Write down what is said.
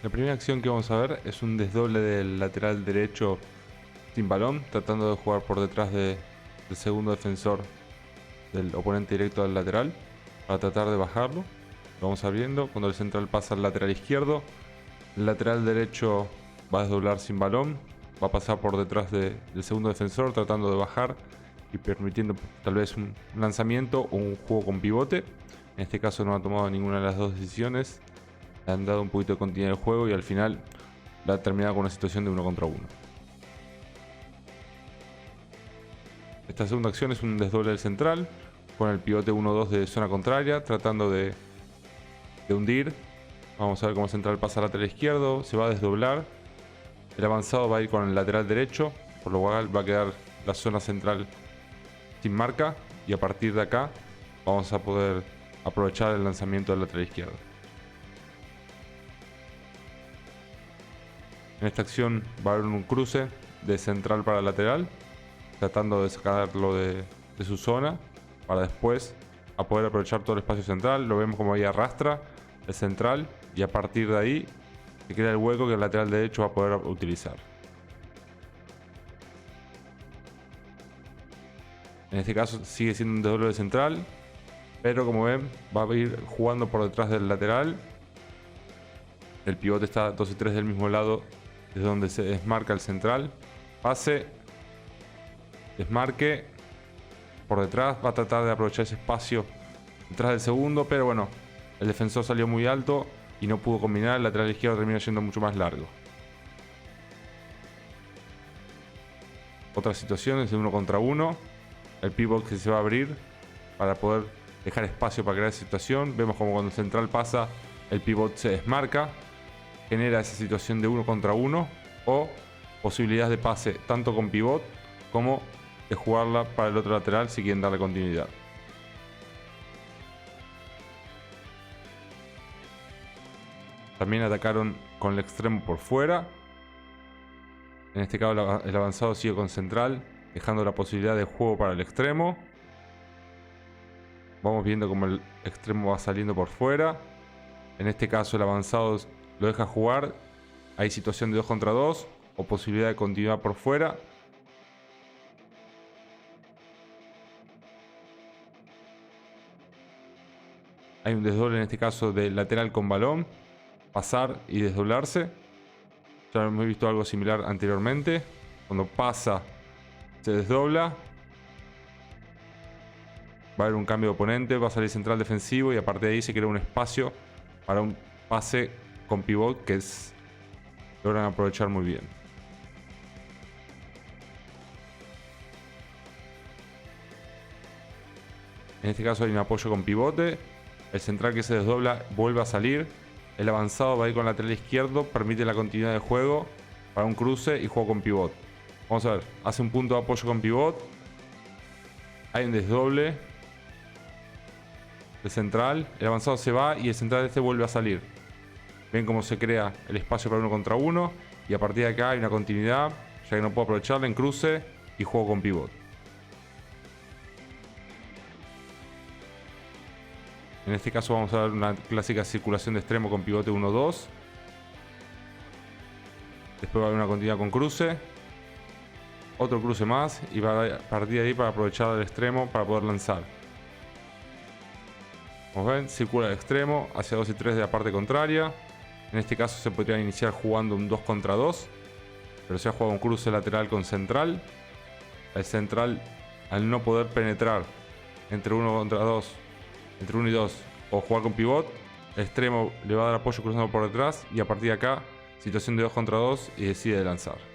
La primera acción que vamos a ver es un desdoble del lateral derecho sin balón, tratando de jugar por detrás del segundo defensor del oponente directo del lateral para tratar de bajarlo. Lo vamos abriendo. Cuando el central pasa al lateral izquierdo, el lateral derecho va a desdoblar sin balón, va a pasar por detrás del segundo defensor tratando de bajar y permitiendo tal vez un lanzamiento o un juego con pivote. En este caso no ha tomado ninguna de las dos decisiones. Le han dado un poquito de continuidad al juego y al final la ha terminado con una situación de 1 contra 1. Esta segunda acción es un desdoble del central con el pivote 1-2 de zona contraria, tratando de hundir. Vamos a ver cómo el central pasa al lateral izquierdo, se va a desdoblar. El avanzado va a ir con el lateral derecho, por lo cual va a quedar la zona central sin marca y a partir de acá vamos a poder aprovechar el lanzamiento del lateral izquierdo. En esta acción va a haber un cruce de central para lateral, tratando de sacarlo de su zona para después a poder aprovechar todo el espacio central. Lo vemos como ahí arrastra el central y a partir de ahí se crea el hueco que el lateral derecho va a poder utilizar. En este caso sigue siendo un desdoble central, pero como ven va a ir jugando por detrás del lateral. El pivote está 2 y 3 del mismo lado, desde donde se desmarca el central. Pase, desmarque, por detrás, va a tratar de aprovechar ese espacio detrás del segundo, pero bueno, el defensor salió muy alto y no pudo combinar. El lateral izquierdo termina yendo mucho más largo. Otra situación es de 1 contra 1. El pivot que se va a abrir para poder dejar espacio para crear esa situación. Vemos como cuando el central pasa, el pivot se desmarca, genera esa situación de 1 contra 1 o posibilidad de pase tanto con pivot como de jugarla para el otro lateral si quieren darle continuidad. También atacaron con el extremo por fuera. En este caso el avanzado sigue con central, dejando la posibilidad de juego para el extremo. Vamos viendo como el extremo va saliendo por fuera. En este caso el avanzado lo deja jugar. Hay situación de 2 contra 2 o posibilidad de continuidad por fuera. Hay un desdoble en este caso del lateral con balón, pasar y desdoblarse. Ya hemos visto algo similar anteriormente. Cuando pasa, se desdobla. Va a haber un cambio de oponente, va a salir central defensivo y a partir de ahí se crea un espacio para un pase con pivot que logran aprovechar muy bien. En este caso hay un apoyo con pivote. El central que se desdobla vuelve a salir. El avanzado va a ir con el lateral izquierdo, permite la continuidad de juego para un cruce y juego con pivot. Vamos a ver, hace un punto de apoyo con pivot. Hay un desdoble de central. El avanzado se va y el central vuelve a salir. Ven cómo se crea el espacio para 1 contra 1 y a partir de acá hay una continuidad, ya que no puedo aprovecharla en cruce y juego con pivot. En este caso vamos a dar una clásica circulación de extremo con pivote 1-2. Después va a haber una continuidad con cruce. Otro cruce más y va a partir de ahí para aprovechar el extremo para poder lanzar. Como ven, circula el extremo hacia 2 y 3 de la parte contraria. En este caso se podría iniciar jugando un 2 contra 2. Pero se ha jugado un cruce lateral con central. El central, al no poder penetrar entre 1 contra 2, entre 1 y 2 o jugar con pivot, el extremo le va a dar apoyo cruzando por detrás y a partir de acá situación de 2 contra 2 y decide lanzar.